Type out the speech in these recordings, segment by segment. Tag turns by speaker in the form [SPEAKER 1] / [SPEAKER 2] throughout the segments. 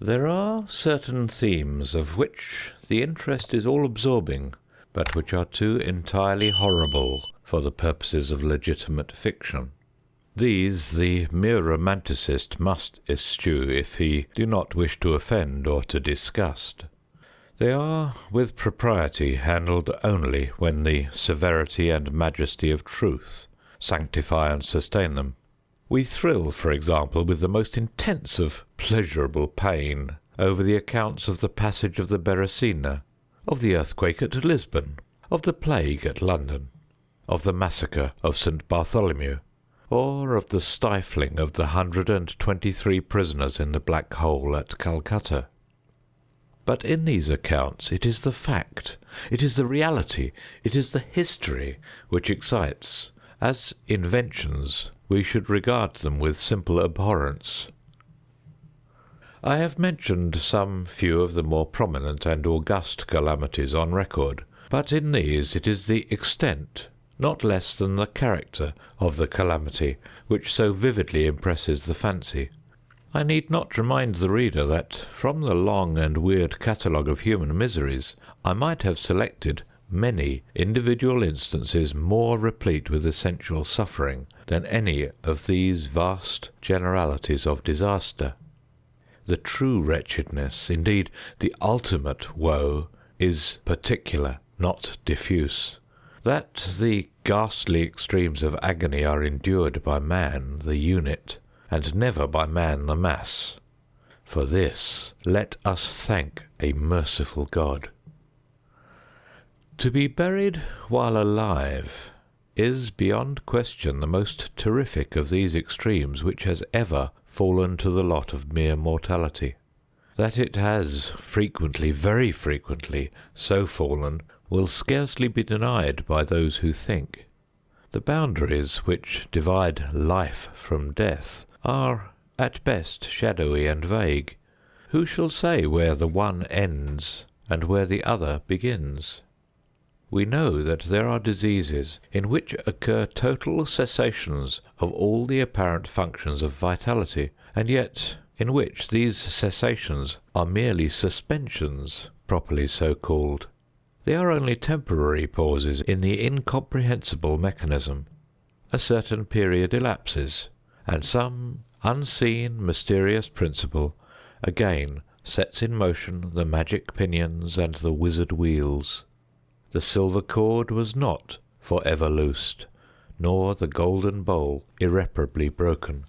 [SPEAKER 1] There are certain themes of which the interest is all-absorbing, but which are too entirely horrible for the purposes of legitimate fiction. These the mere romanticist must eschew if he do not wish to offend or to disgust. They are, with propriety, handled only when the severity and majesty of truth sanctify and sustain them. We thrill, for example, with the most intense of pleasurable pain over the accounts of the passage of the Beresina, of the earthquake at Lisbon, of the plague at London, of the massacre of St. Bartholomew, or of the stifling of the 123 prisoners in the Black Hole at Calcutta. But in these accounts it is the fact, it is the reality, it is the history which excites. As inventions, we should regard them with simple abhorrence. I have mentioned some few of the more prominent and august calamities on record, but in these it is the extent, not less than the character, of the calamity which so vividly impresses the fancy. I need not remind the reader that from the long and weird catalogue of human miseries I might have selected many individual instances more replete with essential suffering than any of these vast generalities of disaster. The true wretchedness, indeed the ultimate woe, is particular, not diffuse. That the ghastly extremes of agony are endured by man, the unit, and never by man, the mass. For this let us thank a merciful God. To be buried while alive is beyond question the most terrific of these extremes which has ever fallen to the lot of mere mortality. That it has frequently, very frequently, so fallen will scarcely be denied by those who think. The boundaries which divide life from death are at best shadowy and vague. Who shall say where the one ends and where the other begins? We know that there are diseases in which occur total cessations of all the apparent functions of vitality, and yet in which these cessations are merely suspensions, properly so called. They are only temporary pauses in the incomprehensible mechanism. A certain period elapses, and some unseen, mysterious principle again sets in motion the magic pinions and the wizard wheels. The silver cord was not for ever loosed, nor the golden bowl irreparably broken.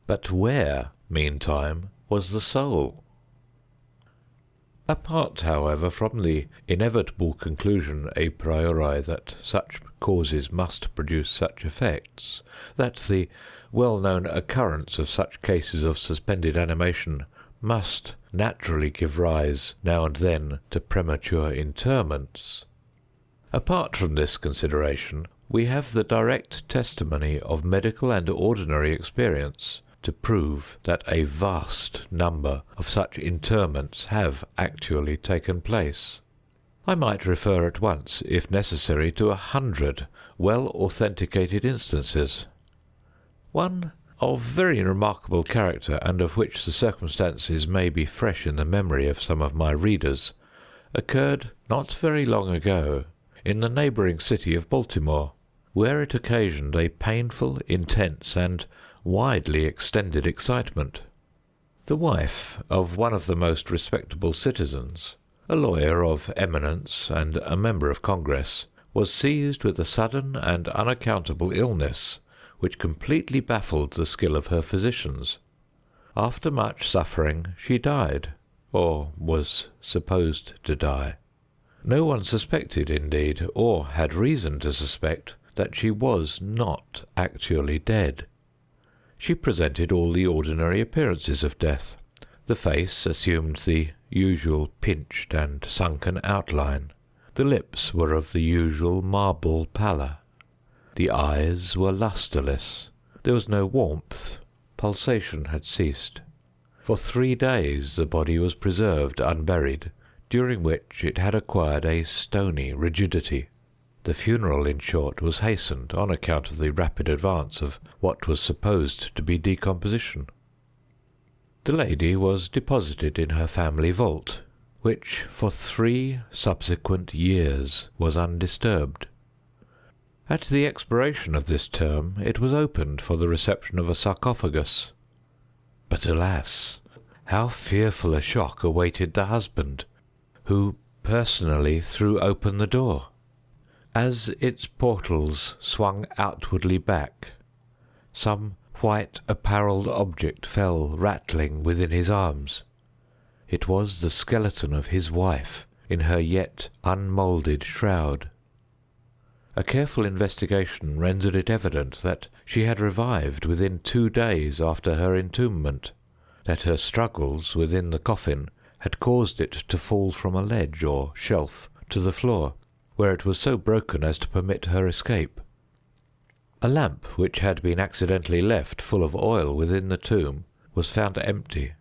[SPEAKER 1] But where, meantime, was the soul? Apart, however, from the inevitable conclusion a priori that such causes must produce such effects, that the well-known occurrence of such cases of suspended animation must naturally give rise now and then to premature interments, apart from this consideration, we have the direct testimony of medical and ordinary experience to prove that a vast number of such interments have actually taken place. I might refer at once, if necessary, to 100 well-authenticated instances. One of very remarkable character, and of which the circumstances may be fresh in the memory of some of my readers, occurred not very long ago in the neighbouring city of Baltimore, where it occasioned a painful, intense, and widely extended excitement. The wife of one of the most respectable citizens, a lawyer of eminence and a member of Congress, was seized with a sudden and unaccountable illness which completely baffled the skill of her physicians. After much suffering she died, or was supposed to die. No one suspected, indeed, or had reason to suspect, that she was not actually dead. She presented all the ordinary appearances of death. The face assumed the usual pinched and sunken outline. The lips were of the usual marble pallor. The eyes were lustreless. There was no warmth. Pulsation had ceased. For 3 days the body was preserved unburied, during which it had acquired a stony rigidity. The funeral, in short, was hastened on account of the rapid advance of what was supposed to be decomposition. The lady was deposited in her family vault, which for 3 subsequent years was undisturbed. At the expiration of this term it was opened for the reception of a sarcophagus. But alas, how fearful a shock awaited the husband, who personally threw open the door. As its portals swung outwardly back, some white apparelled object fell rattling within his arms. It was the skeleton of his wife in her yet unmoulded shroud. A careful investigation rendered it evident that she had revived within 2 days after her entombment, that her struggles within the coffin had caused it to fall from a ledge or shelf to the floor, where it was so broken as to permit her escape. A lamp which had been accidentally left full of oil within the tomb was found empty.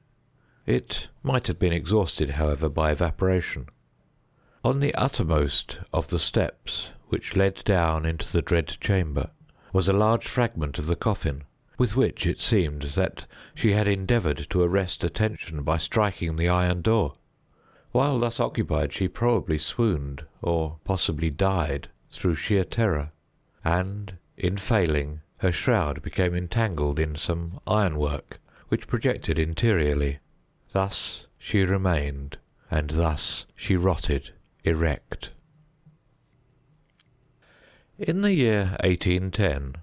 [SPEAKER 1] It might have been exhausted, however, by evaporation. On the uttermost of the steps which led down into the dread chamber was a large fragment of the coffin, with which it seemed that she had endeavoured to arrest attention by striking the iron door. While thus occupied, she probably swooned, or possibly died, through sheer terror, and, in failing, her shroud became entangled in some ironwork which projected interiorly. Thus she remained, and thus she rotted erect. In the year 1810,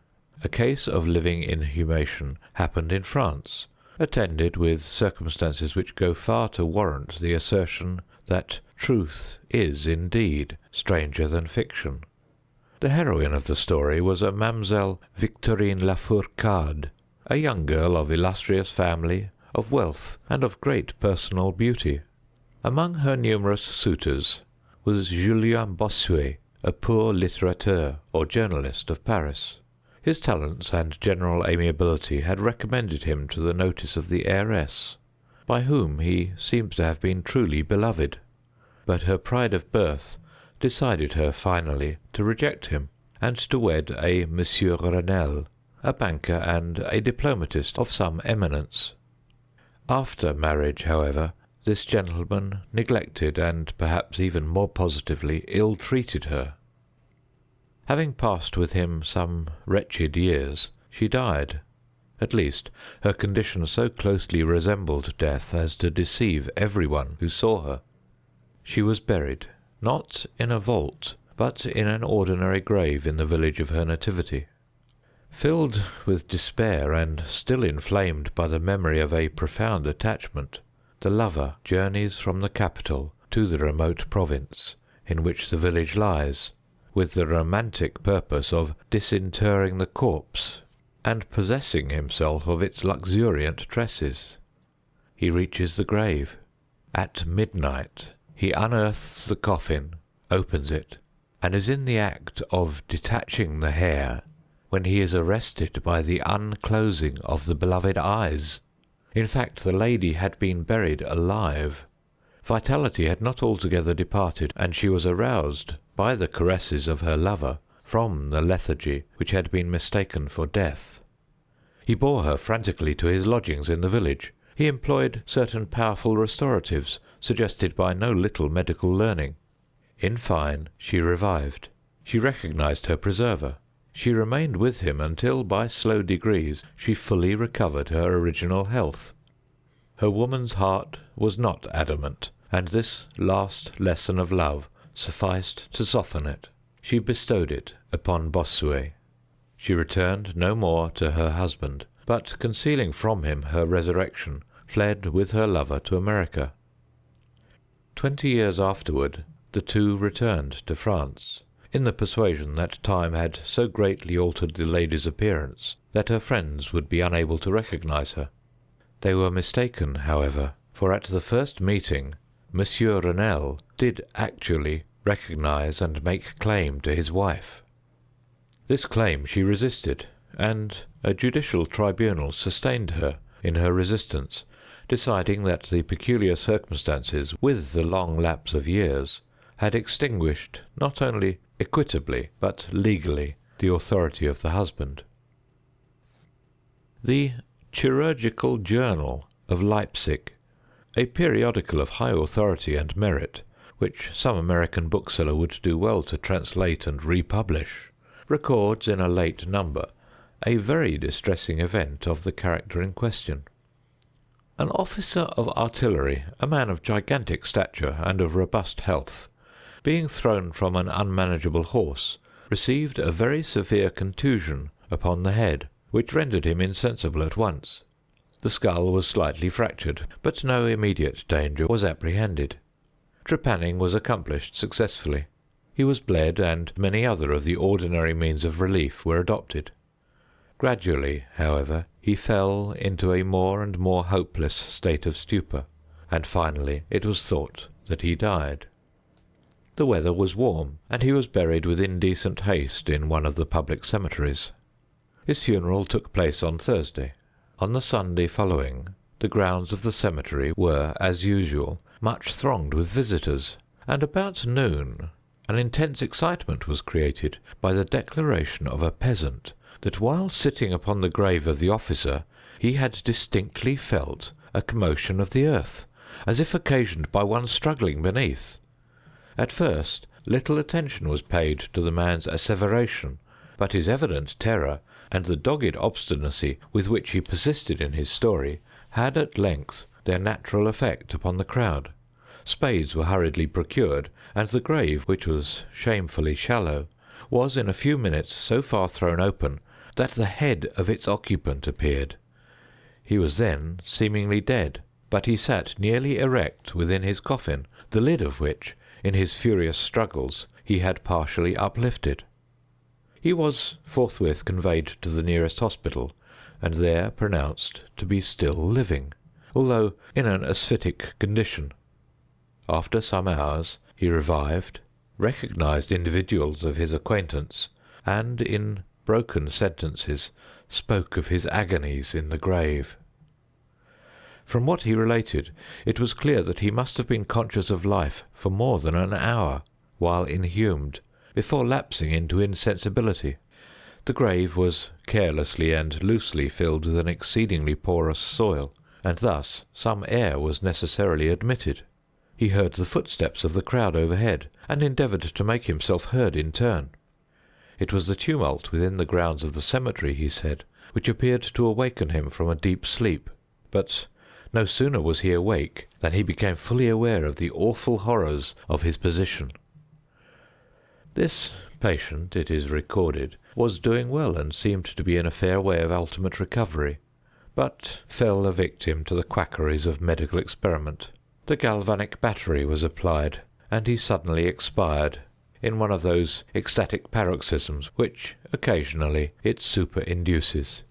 [SPEAKER 1] a case of living inhumation happened in France, attended with circumstances which go far to warrant the assertion that truth is indeed stranger than fiction. The heroine of the story was a Mademoiselle Victorine Lafourcade, a young girl of illustrious family, of wealth, and of great personal beauty. Among her numerous suitors was Julien Bossuet, a poor litterateur or journalist of Paris. His talents and general amiability had recommended him to the notice of the heiress, by whom he seems to have been truly beloved. But her pride of birth decided her finally to reject him, and to wed a Monsieur Renelle, a banker and a diplomatist of some eminence. After marriage, however, this gentleman neglected and perhaps even more positively ill-treated her. Having passed with him some wretched years, she died. At least, her condition so closely resembled death as to deceive everyone who saw her. She was buried, not in a vault, but in an ordinary grave in the village of her nativity. Filled with despair and still inflamed by the memory of a profound attachment, the lover journeys from the capital to the remote province in which the village lies, with the romantic purpose of disinterring the corpse and possessing himself of its luxuriant tresses. He reaches the grave. At midnight he unearths the coffin, opens it, and is in the act of detaching the hair when he is arrested by the unclosing of the beloved eyes. In fact, the lady had been buried alive. Vitality had not altogether departed, and she was aroused by the caresses of her lover from the lethargy which had been mistaken for death. He bore her frantically to his lodgings in the village. He employed certain powerful restoratives, suggested by no little medical learning. In fine, she revived. She recognized her preserver. She remained with him until, by slow degrees, she fully recovered her original health. Her woman's heart was not adamant, and this last lesson of love sufficed to soften it. She bestowed it upon Bossuet. She returned no more to her husband, but, concealing from him her resurrection, fled with her lover to America. 20 years afterward, the two returned to France, in the persuasion that time had so greatly altered the lady's appearance that her friends would be unable to recognize her. They were mistaken, however, for at the first meeting Monsieur Renelle did actually recognize and make claim to his wife. This claim she resisted, and a judicial tribunal sustained her in her resistance, deciding that the peculiar circumstances, with the long lapse of years, had extinguished not only equitably but legally the authority of the husband. The Chirurgical Journal of Leipzig, a periodical of high authority and merit, which some American bookseller would do well to translate and republish, records in a late number a very distressing event of the character in question. An officer of artillery, a man of gigantic stature and of robust health, being thrown from an unmanageable horse, received a very severe contusion upon the head, which rendered him insensible at once. The skull was slightly fractured, but no immediate danger was apprehended. Trepanning was accomplished successfully. He was bled, and many other of the ordinary means of relief were adopted. Gradually, however, he fell into a more and more hopeless state of stupor, and finally it was thought that he died. The weather was warm, and he was buried with indecent haste in one of the public cemeteries. His funeral took place on Thursday. On the Sunday following, the grounds of the cemetery were, as usual, much thronged with visitors, and about noon an intense excitement was created by the declaration of a peasant that while sitting upon the grave of the officer he had distinctly felt a commotion of the earth, as if occasioned by one struggling beneath. At first little attention was paid to the man's asseveration, but his evident terror and the dogged obstinacy with which he persisted in his story had at length their natural effect upon the crowd. Spades were hurriedly procured, and the grave, which was shamefully shallow, was in a few minutes so far thrown open that the head of its occupant appeared. He was then seemingly dead, but he sat nearly erect within his coffin, the lid of which, in his furious struggles, he had partially uplifted. He was forthwith conveyed to the nearest hospital, and there pronounced to be still living, although in an asphytic condition. After some hours he revived, recognized individuals of his acquaintance, and in broken sentences spoke of his agonies in the grave. From what he related, it was clear that he must have been conscious of life for more than an hour, while inhumed, before lapsing into insensibility. The grave was carelessly and loosely filled with an exceedingly porous soil, and thus some air was necessarily admitted. He heard the footsteps of the crowd overhead, and endeavoured to make himself heard in turn. It was the tumult within the grounds of the cemetery, he said, which appeared to awaken him from a deep sleep. But no sooner was he awake than he became fully aware of the awful horrors of his position. This patient, it is recorded, was doing well and seemed to be in a fair way of ultimate recovery, but fell a victim to the quackeries of medical experiment. The galvanic battery was applied, and he suddenly expired in one of those ecstatic paroxysms which occasionally it superinduces.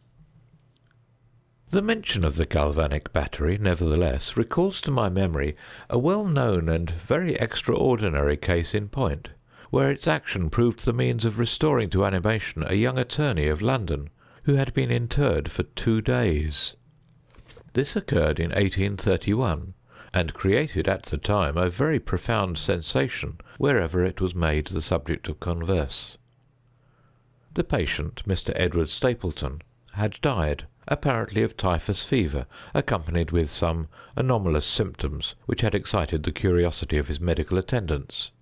[SPEAKER 1] The mention of the galvanic battery, nevertheless, recalls to my memory a well-known and very extraordinary case in point, where its action proved the means of restoring to animation a young attorney of London, who had been interred for 2 days. This occurred in 1831, and created at the time a very profound sensation wherever it was made the subject of converse. The patient, Mr. Edward Stapleton, had died, apparently of typhus fever, accompanied with some anomalous symptoms which had excited the curiosity of his medical attendants.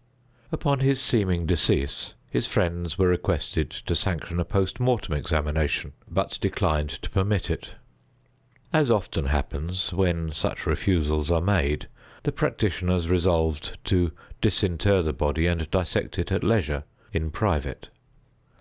[SPEAKER 1] Upon his seeming decease, his friends were requested to sanction a post-mortem examination, but declined to permit it. As often happens when such refusals are made, the practitioners resolved to disinter the body and dissect it at leisure, in private.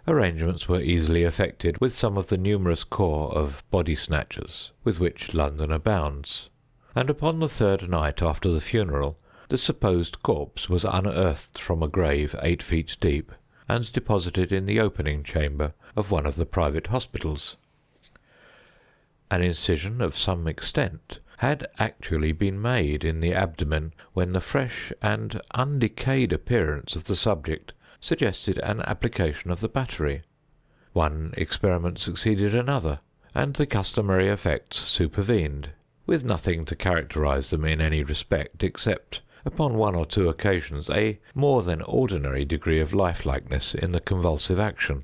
[SPEAKER 1] Arrangements were easily effected with some of the numerous corps of body-snatchers with which London abounds, and upon the 3rd night after the funeral, the supposed corpse was unearthed from a grave 8 feet deep, and deposited in the opening chamber of one of the private hospitals. An incision of some extent had actually been made in the abdomen when the fresh and undecayed appearance of the subject suggested an application of the battery. One experiment succeeded another, and the customary effects supervened, with nothing to characterize them in any respect except, upon 1 or 2 occasions, a more than ordinary degree of lifelikeness in the convulsive action.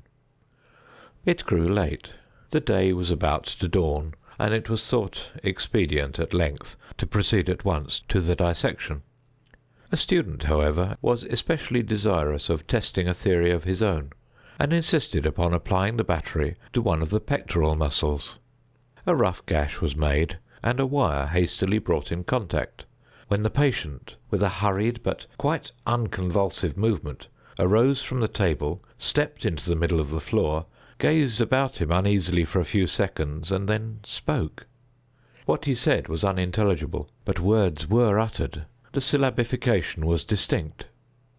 [SPEAKER 1] It grew late. The day was about to dawn, and it was thought expedient at length to proceed at once to the dissection. A student, however, was especially desirous of testing a theory of his own, and insisted upon applying the battery to one of the pectoral muscles. A rough gash was made, and a wire hastily brought in contact, when the patient, with a hurried but quite unconvulsive movement, arose from the table, stepped into the middle of the floor, gazed about him uneasily for a few seconds, and then spoke. What he said was unintelligible, but words were uttered. The syllabification was distinct.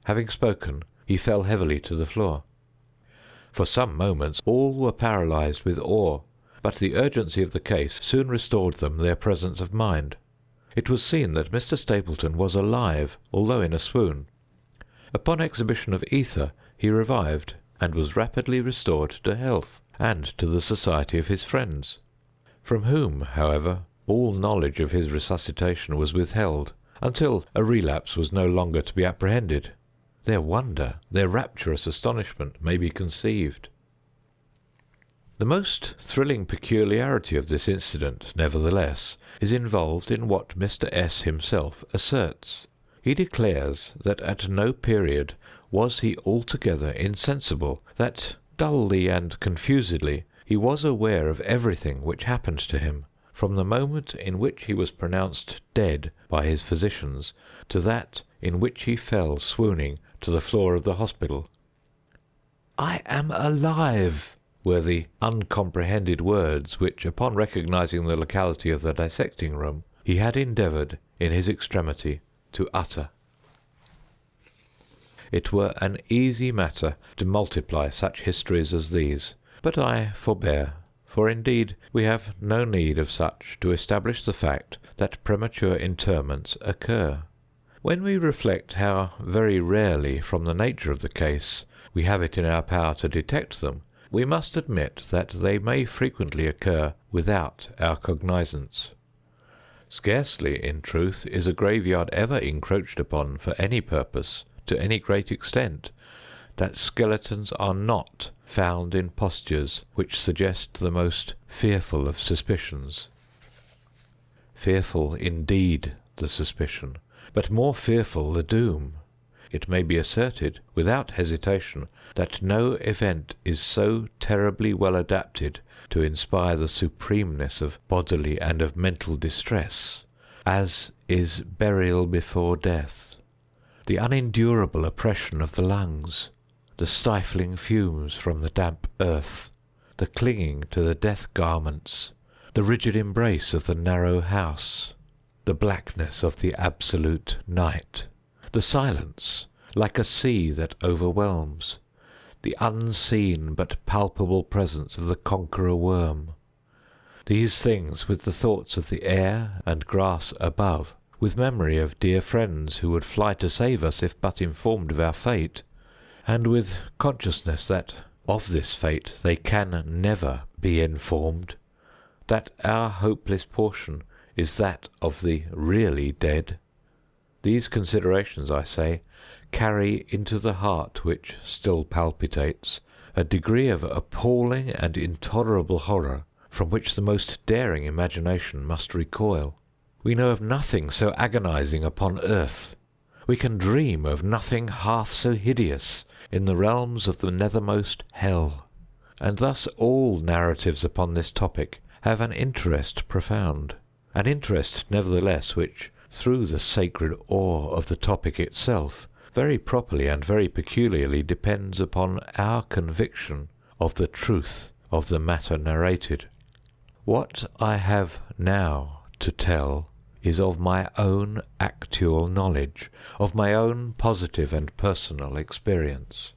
[SPEAKER 1] Having spoken, he fell heavily to the floor. For some moments all were paralysed with awe, but the urgency of the case soon restored them their presence of mind. It was seen that Mr. Stapleton was alive, although in a swoon. Upon exhibition of ether he revived, and was rapidly restored to health, and to the society of his friends, from whom, however, all knowledge of his resuscitation was withheld, until a relapse was no longer to be apprehended. Their wonder, their rapturous astonishment may be conceived. The most thrilling peculiarity of this incident, nevertheless, is involved in what Mr. S. himself asserts. He declares that at no period was he altogether insensible, that dully and confusedly he was aware of everything which happened to him, from the moment in which he was pronounced dead by his physicians to that in which he fell swooning to the floor of the hospital. "I am alive," were the uncomprehended words which, upon recognizing the locality of the dissecting room, he had endeavoured, in his extremity, to utter. It were an easy matter to multiply such histories as these, but I forbear, for indeed we have no need of such to establish the fact that premature interments occur. When we reflect how very rarely, from the nature of the case, we have it in our power to detect them, we must admit that they may frequently occur without our cognizance. Scarcely, in truth, is a graveyard ever encroached upon for any purpose, to any great extent, that skeletons are not found in postures which suggest the most fearful of suspicions. Fearful indeed the suspicion, but more fearful the doom. It may be asserted, without hesitation, that no event is so terribly well adapted to inspire the supremeness of bodily and of mental distress, as is burial before death. The unendurable oppression of the lungs, the stifling fumes from the damp earth, the clinging to the death garments, the rigid embrace of the narrow house, the blackness of the absolute night, the silence, like a sea that overwhelms, the unseen but palpable presence of the conqueror worm. These things, with the thoughts of the air and grass above, with memory of dear friends who would fly to save us if but informed of our fate, and with consciousness that of this fate they can never be informed, that our hopeless portion is that of the really dead. These considerations, I say, carry into the heart which still palpitates a degree of appalling and intolerable horror from which the most daring imagination must recoil. We know of nothing so agonizing upon earth. We can dream of nothing half so hideous in the realms of the nethermost hell. And thus all narratives upon this topic have an interest profound, an interest nevertheless which, through the sacred awe of the topic itself, very properly and very peculiarly depends upon our conviction of the truth of the matter narrated. What I have now to tell is of my own actual knowledge, of my own positive and personal experience.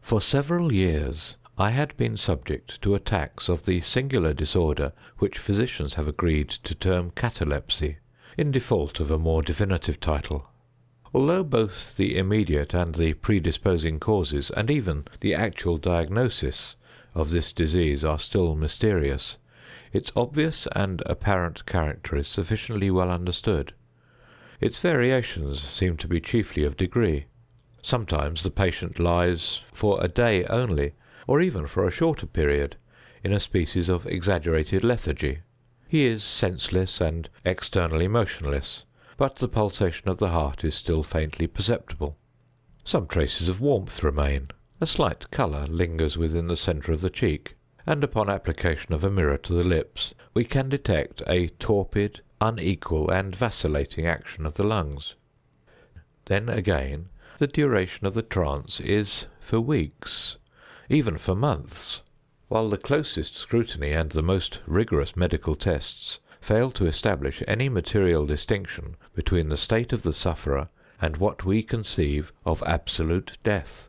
[SPEAKER 1] For several years I had been subject to attacks of the singular disorder which physicians have agreed to term catalepsy, in default of a more definitive title. Although both the immediate and the predisposing causes, and even the actual diagnosis of this disease are still mysterious, its obvious and apparent character is sufficiently well understood. Its variations seem to be chiefly of degree. Sometimes the patient lies for a day only, or even for a shorter period, in a species of exaggerated lethargy. He is senseless and externally motionless, but the pulsation of the heart is still faintly perceptible. Some traces of warmth remain, a slight colour lingers within the centre of the cheek, and upon application of a mirror to the lips we can detect a torpid, unequal, and vacillating action of the lungs. Then again, the duration of the trance is for weeks, even for months, while the closest scrutiny and the most rigorous medical tests fail to establish any material distinction between the state of the sufferer and what we conceive of absolute death.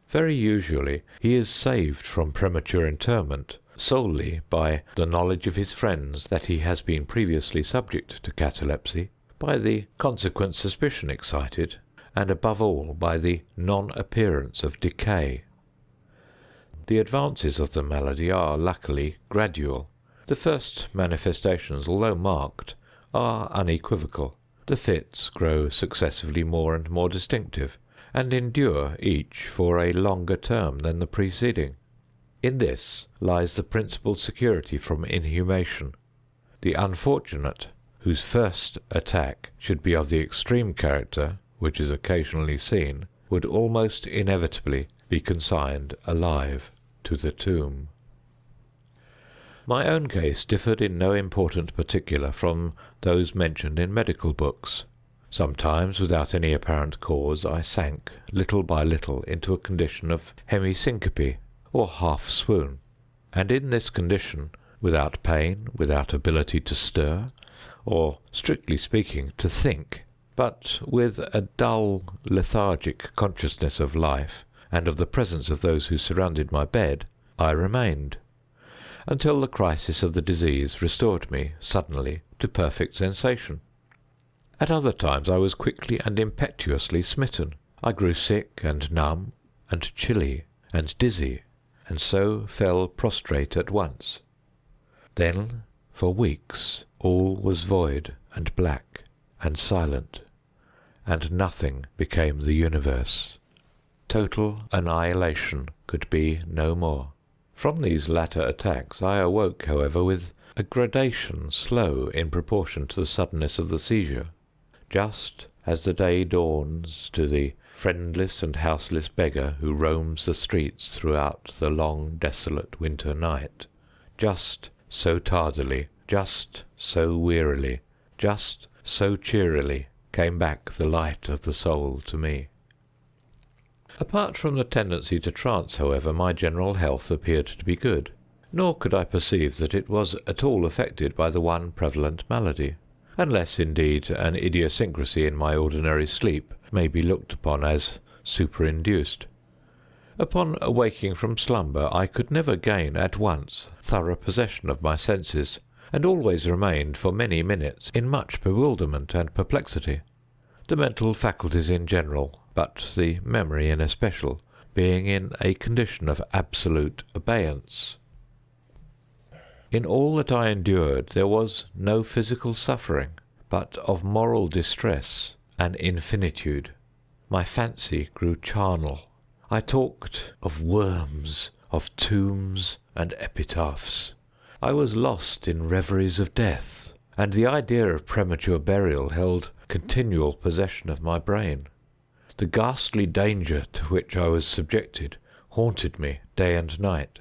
[SPEAKER 1] Very usually he is saved from premature interment solely by the knowledge of his friends that he has been previously subject to catalepsy, by the consequent suspicion excited, and above all by the non-appearance of decay. The advances of the malady are luckily gradual. The first manifestations, although marked, are unequivocal. The fits grow successively more and more distinctive, and endure each for a longer term than the preceding. In this lies the principal security from inhumation. The unfortunate, whose first attack should be of the extreme character which is occasionally seen, would almost inevitably be consigned alive to the tomb. My own case differed in no important particular from those mentioned in medical books. Sometimes, without any apparent cause, I sank little by little into a condition of hemi-syncope, or half-swoon, and in this condition, without pain, without ability to stir, or, strictly speaking, to think, but with a dull, lethargic consciousness of life and of the presence of those who surrounded my bed, I remained, until the crisis of the disease restored me suddenly to perfect sensation. At other times I was quickly and impetuously smitten. I grew sick and numb and chilly and dizzy, and so fell prostrate at once. Then, for weeks, all was void and black and silent, and nothing became the universe. Total annihilation could be no more. From these latter attacks I awoke, however, with a gradation slow in proportion to the suddenness of the seizure. Just as the day dawns to the friendless and houseless beggar who roams the streets throughout the long, desolate winter night, just so tardily, just so wearily, just so cheerily came back the light of the soul to me. Apart from the tendency to trance, however, my general health appeared to be good, nor could I perceive that it was at all affected by the one prevalent malady, unless, indeed, an idiosyncrasy in my ordinary sleep may be looked upon as superinduced. Upon awaking from slumber, I could never gain at once thorough possession of my senses, and always remained for many minutes in much bewilderment and perplexity, the mental faculties in general, but the memory in especial, being in a condition of absolute abeyance. In all that I endured there was no physical suffering, but of moral distress an infinitude. My fancy grew charnel. I talked of worms, of tombs and epitaphs. I was lost in reveries of death, and the idea of premature burial held continual possession of my brain. The ghastly danger to which I was subjected haunted me day and night.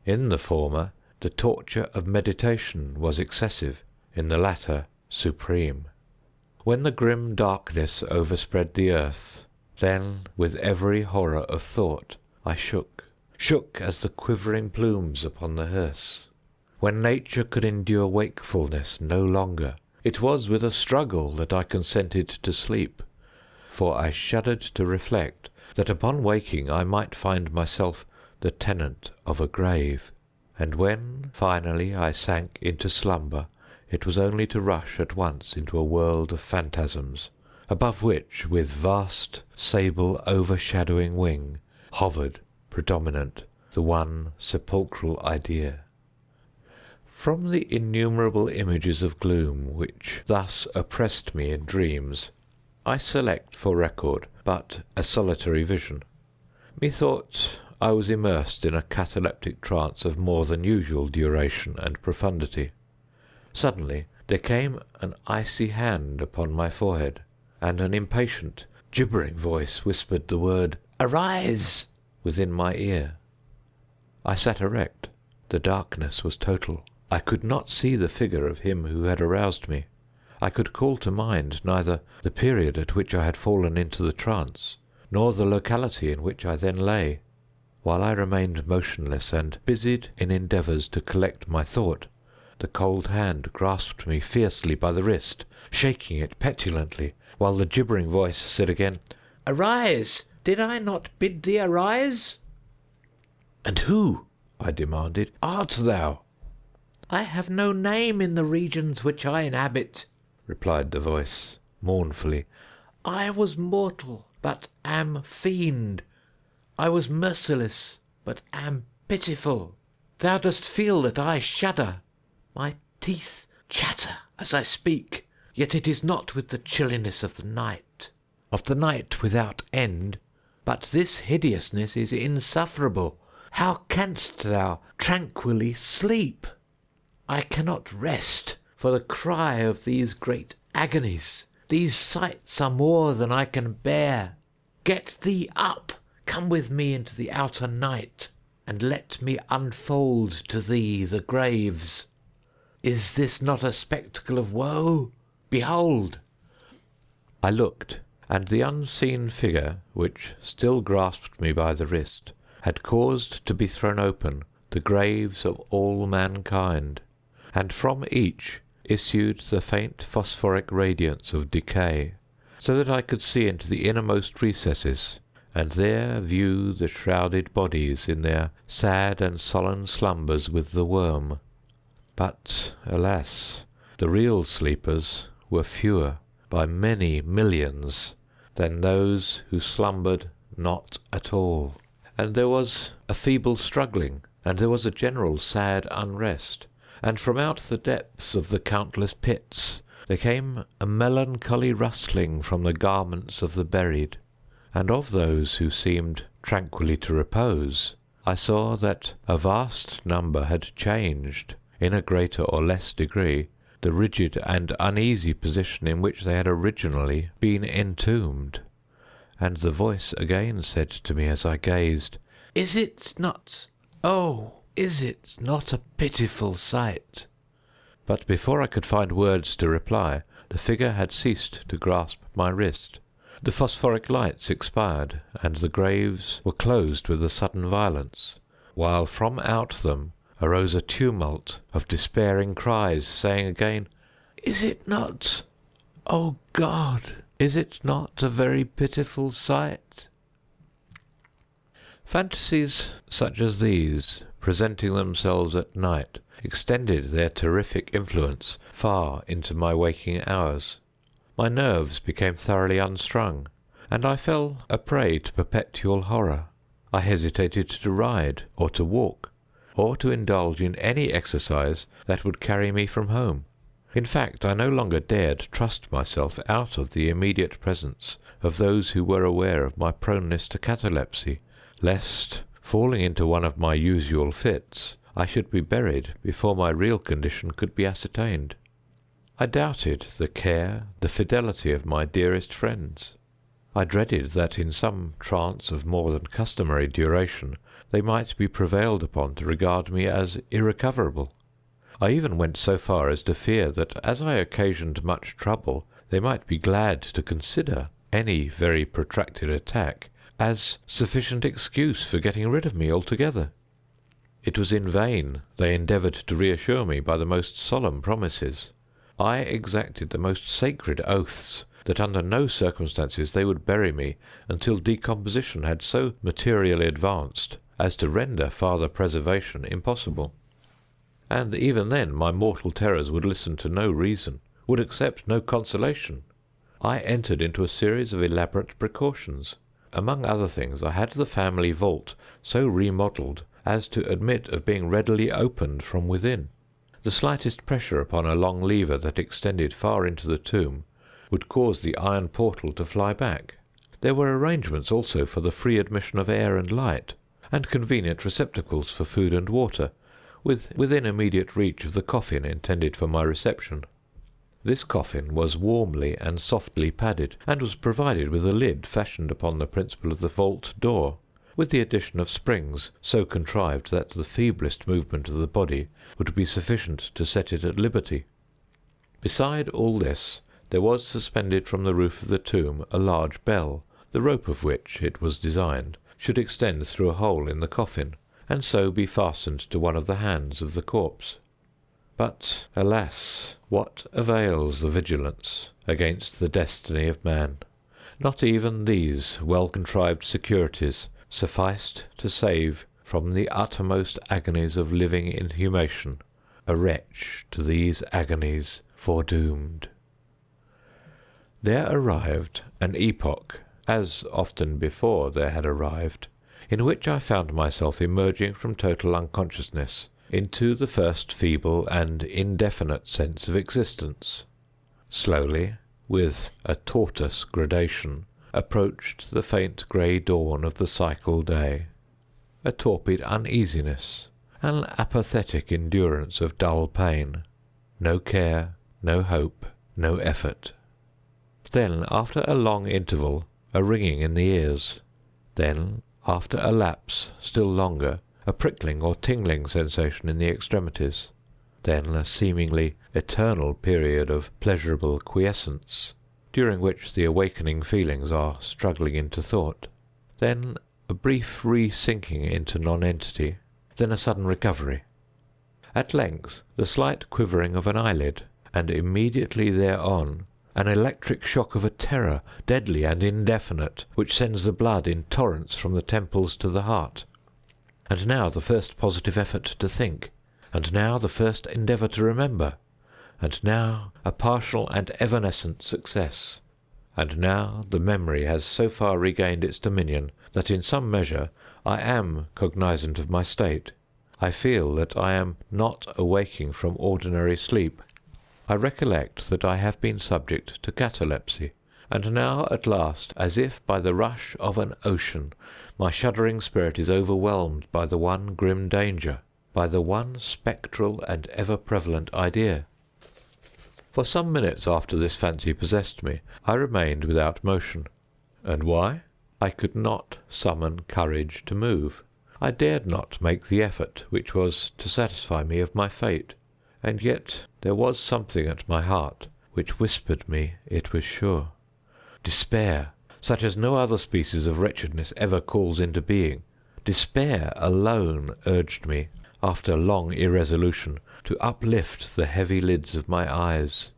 [SPEAKER 1] In the former, the torture of meditation was excessive, in the latter, supreme. When the grim darkness overspread the earth, then, with every horror of thought, I shook as the quivering plumes upon the hearse. When nature could endure wakefulness no longer, it was with a struggle that I consented to sleep, for I shuddered to reflect that upon waking I might find myself the tenant of a grave. And when finally I sank into slumber, it was only to rush at once into a world of phantasms, above which, with vast sable overshadowing wing, hovered, predominant, the one sepulchral idea. From the innumerable images of gloom which thus oppressed me in dreams, I select for record but a solitary vision. Methought I was immersed in a cataleptic trance of more than usual duration and profundity. Suddenly there came an icy hand upon my forehead, and an impatient, gibbering voice whispered the word "Arise!" within my ear. I sat erect. The darkness was total. I could not see the figure of him who had aroused me. I could call to mind neither the period at which I had fallen into the trance, nor the locality in which I then lay. While I remained motionless and busied in endeavours to collect my thought, the cold hand grasped me fiercely by the wrist, shaking it petulantly, while the gibbering voice said again, "Arise! Did I not bid thee arise?" "And who," I demanded, "art thou?" "I have no name in the regions which I inhabit," replied the voice, mournfully. "I was mortal, but am fiend. I was merciless, but am pitiful. Thou dost feel that I shudder. My teeth chatter as I speak, yet it is not with the chilliness of the night without end. But this hideousness is insufferable. How canst thou tranquilly sleep? I cannot rest for the cry of these great agonies. These sights are more than I can bear. Get thee up, come with me into the outer night, and let me unfold to thee the graves. Is this not a spectacle of woe? Behold!" I looked, and the unseen figure, which still grasped me by the wrist, had caused to be thrown open the graves of all mankind, and from each issued the faint phosphoric radiance of decay, so that I could see into the innermost recesses, and there view the shrouded bodies in their sad and solemn slumbers with the worm. But, alas, the real sleepers were fewer, by many millions, than those who slumbered not at all. And there was a feeble struggling, and there was a general sad unrest, and from out the depths of the countless pits there came a melancholy rustling from the garments of the buried, and of those who seemed tranquilly to repose, I saw that a vast number had changed, in a greater or less degree, the rigid and uneasy position in which they had originally been entombed. And the voice again said to me as I gazed, "Is it not a pitiful sight?" But before I could find words to reply, the figure had ceased to grasp my wrist. The phosphoric lights expired, and the graves were closed with a sudden violence, while from out them arose a tumult of despairing cries, saying again, "Is it not, O God, is it not a very pitiful sight?" Fantasies such as these, presenting themselves at night, extended their terrific influence far into my waking hours. My nerves became thoroughly unstrung, and I fell a prey to perpetual horror. I hesitated to ride, or to walk, or to indulge in any exercise that would carry me from home. In fact, I no longer dared trust myself out of the immediate presence of those who were aware of my proneness to catalepsy, lest, falling into one of my usual fits, I should be buried before my real condition could be ascertained. I doubted the care, the fidelity of my dearest friends. I dreaded that in some trance of more than customary duration they might be prevailed upon to regard me as irrecoverable. I even went so far as to fear that as I occasioned much trouble, they might be glad to consider any very protracted attack as sufficient excuse for getting rid of me altogether. It was in vain they endeavoured to reassure me by the most solemn promises. I exacted the most sacred oaths that under no circumstances they would bury me until decomposition had so materially advanced as to render farther preservation impossible. And even then my mortal terrors would listen to no reason, would accept no consolation. I entered into a series of elaborate precautions. Among other things, I had the family vault so remodelled as to admit of being readily opened from within. The slightest pressure upon a long lever that extended far into the tomb would cause the iron portal to fly back. There were arrangements also for the free admission of air and light. and convenient receptacles for food and water, within immediate reach of the coffin intended for my reception. This coffin was warmly and softly padded, and was provided with a lid fashioned upon the principle of the vault door, with the addition of springs so contrived that the feeblest movement of the body would be sufficient to set it at liberty. Beside all this, there was suspended from the roof of the tomb a large bell, the rope of which, it was designed, should extend through a hole in the coffin, and so be fastened to one of the hands of the corpse. But, alas, what avails the vigilance against the destiny of man? Not even these well-contrived securities sufficed to save from the uttermost agonies of living inhumation a wretch to these agonies foredoomed. There arrived an epoch, as often before there had arrived, in which I found myself emerging from total unconsciousness into the first feeble and indefinite sense of existence. Slowly, with a tortoise gradation, approached the faint grey dawn of the cycle day, a torpid uneasiness, an apathetic endurance of dull pain, no care, no hope, no effort. Then, after a long interval, a ringing in the ears. Then, after a lapse still longer, a prickling or tingling sensation in the extremities. Then a seemingly eternal period of pleasurable quiescence, during which the awakening feelings are struggling into thought. Then a brief re-sinking into nonentity. Then a sudden recovery. At length the slight quivering of an eyelid, and immediately thereon an electric shock of a terror, deadly and indefinite, which sends the blood in torrents from the temples to the heart. And now the first positive effort to think, and now the first endeavour to remember, and now a partial and evanescent success. And now the memory has so far regained its dominion that in some measure I am cognizant of my state. I feel that I am not awaking from ordinary sleep. I recollect that I have been subject to catalepsy, and now at last, as if by the rush of an ocean, my shuddering spirit is overwhelmed by the one grim danger, by the one spectral and ever-prevalent idea. For some minutes after this fancy possessed me, I remained without motion. And why? I could not summon courage to move. I dared not make the effort which was to satisfy me of my fate. And yet there was something at my heart which whispered me it was sure. Despair, such as no other species of wretchedness ever calls into being, despair alone urged me, after long irresolution, to uplift the heavy lids of my eyes.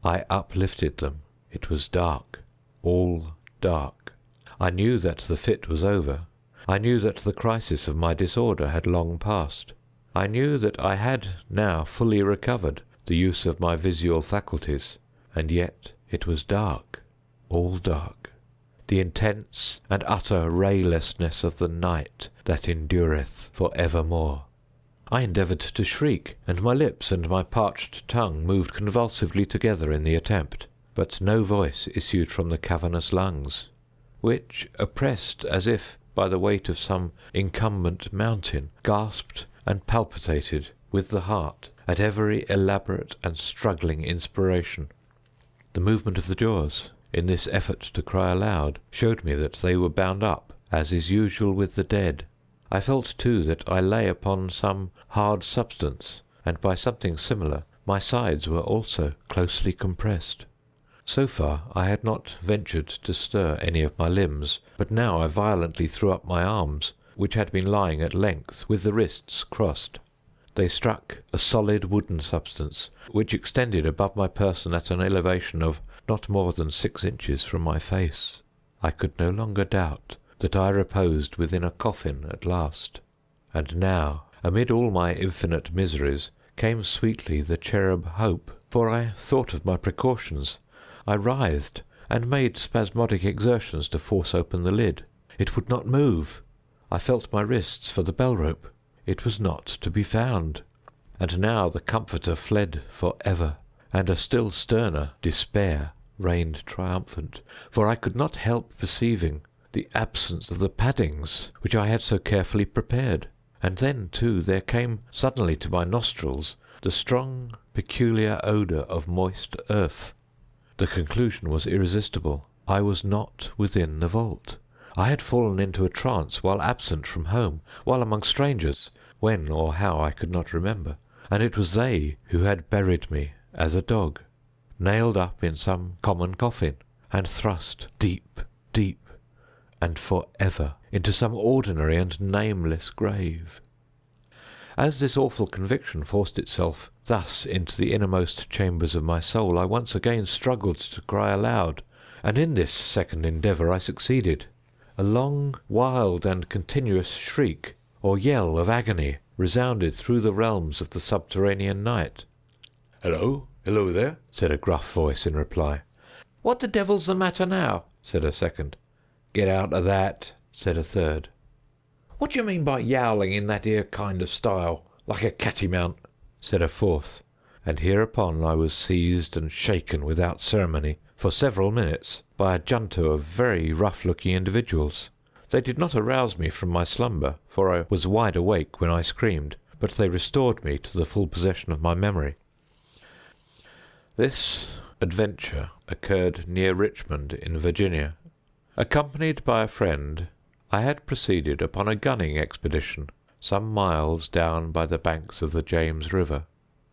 [SPEAKER 1] I uplifted them. It was dark, all dark. I knew that the fit was over. I knew that the crisis of my disorder had long passed. I knew that I had now fully recovered the use of my visual faculties, and yet it was dark, all dark, the intense and utter raylessness of the night that endureth for evermore. I endeavoured to shriek, and my lips and my parched tongue moved convulsively together in the attempt, but no voice issued from the cavernous lungs, which, oppressed as if by the weight of some incumbent mountain, gasped and palpitated with the heart at every elaborate and struggling inspiration. The movement of the jaws, in this effort to cry aloud, showed me that they were bound up, as is usual with the dead. I felt, too, that I lay upon some hard substance, and by something similar my sides were also closely compressed. So far I had not ventured to stir any of my limbs, but now I violently threw up my arms, which had been lying at length with the wrists crossed. They struck a solid wooden substance, which extended above my person at an elevation of not more than 6 inches from my face. I could no longer doubt that I reposed within a coffin at last. And now, amid all my infinite miseries, came sweetly the cherub hope, for I thought of my precautions. I writhed, and made spasmodic exertions to force open the lid. It would not move. I felt my wrists for the bell-rope. It was not to be found. And now the comforter fled for ever, and a still sterner despair reigned triumphant, for I could not help perceiving the absence of the paddings which I had so carefully prepared. And then, too, there came suddenly to my nostrils the strong, peculiar odour of moist earth. The conclusion was irresistible. I was not within the vault. I had fallen into a trance while absent from home, while among strangers, when or how I could not remember, and it was they who had buried me as a dog, nailed up in some common coffin, and thrust deep, deep, and for ever into some ordinary and nameless grave. As this awful conviction forced itself thus into the innermost chambers of my soul, I once again struggled to cry aloud, and in this second endeavour I succeeded. A long, wild, and continuous shriek, or yell of agony, resounded through the realms of the subterranean night. "Hello, hello there," said a gruff voice in reply. "What the devil's the matter now?" said a second. "Get out of that," said a third. "What do you mean by yowling in that 'ere kind of style, like a cattymount?" said a fourth, and hereupon I was seized and shaken without ceremony for several minutes by a junto of very rough-looking individuals. They did not arouse me from my slumber, for I was wide awake when I screamed, but they restored me to the full possession of my memory. This adventure occurred near Richmond in Virginia. Accompanied by a friend, I had proceeded upon a gunning expedition some miles down by the banks of the James River.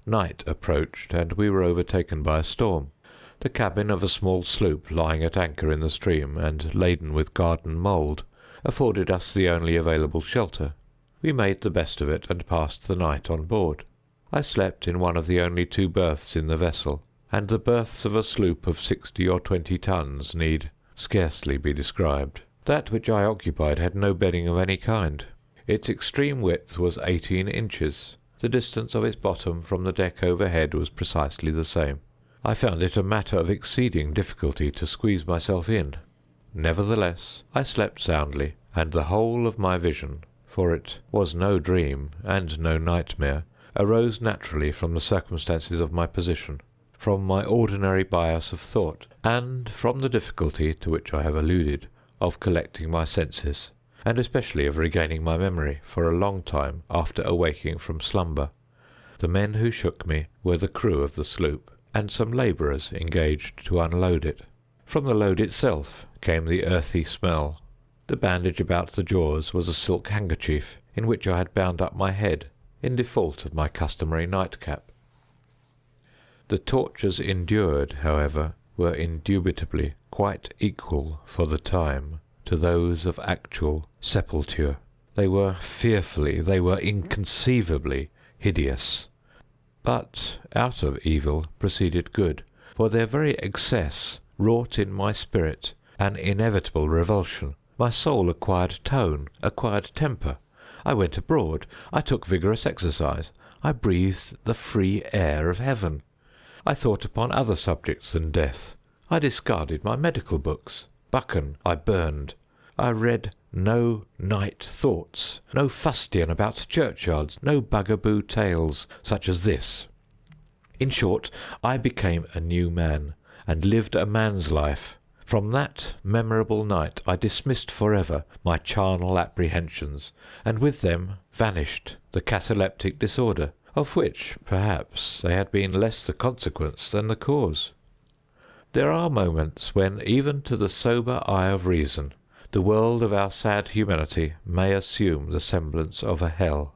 [SPEAKER 1] Night approached, and we were overtaken by a storm. The cabin of a small sloop lying at anchor in the stream, and laden with garden mould, afforded us the only available shelter. We made the best of it, and passed the night on board. I slept in one of the only two berths in the vessel, and the berths of a sloop of 60 or 20 tons need scarcely be described. That which I occupied had no bedding of any kind. Its extreme width was 18 inches. The distance of its bottom from the deck overhead was precisely the same. I found it a matter of exceeding difficulty to squeeze myself in. Nevertheless, I slept soundly, and the whole of my vision, for it was no dream and no nightmare, arose naturally from the circumstances of my position, from my ordinary bias of thought, and from the difficulty, to which I have alluded, of collecting my senses, and especially of regaining my memory for a long time after awaking from slumber. The men who shook me were the crew of the sloop, and some labourers engaged to unload it. From the load itself came the earthy smell. The bandage about the jaws was a silk handkerchief, in which I had bound up my head, in default of my customary nightcap. The tortures endured, however, were indubitably quite equal for the time to those of actual sepulture. They were fearfully, they were inconceivably hideous. But out of evil proceeded good, for their very excess wrought in my spirit an inevitable revulsion. My soul acquired tone, acquired temper. I went abroad. I took vigorous exercise. I breathed the free air of heaven. I thought upon other subjects than death. I discarded my medical books. Buchan I burned. I read no night thoughts, no fustian about churchyards, no bugaboo tales such as this. In short, I became a new man, and lived a man's life. From that memorable night I dismissed for ever my charnel apprehensions, and with them vanished the cataleptic disorder, of which, perhaps, they had been less the consequence than the cause. There are moments when, even to the sober eye of reason, the world of our sad humanity may assume the semblance of a hell.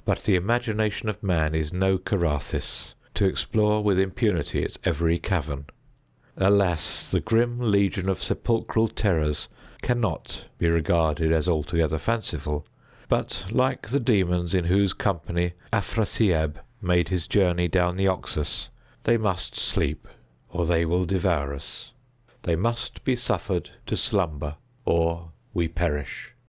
[SPEAKER 1] But the imagination of man is no Carathis, to explore with impunity its every cavern. Alas, the grim legion of sepulchral terrors cannot be regarded as altogether fanciful, but, like the demons in whose company Afrasiab made his journey down the Oxus, they must sleep, or they will devour us. They must be suffered to slumber, or we perish.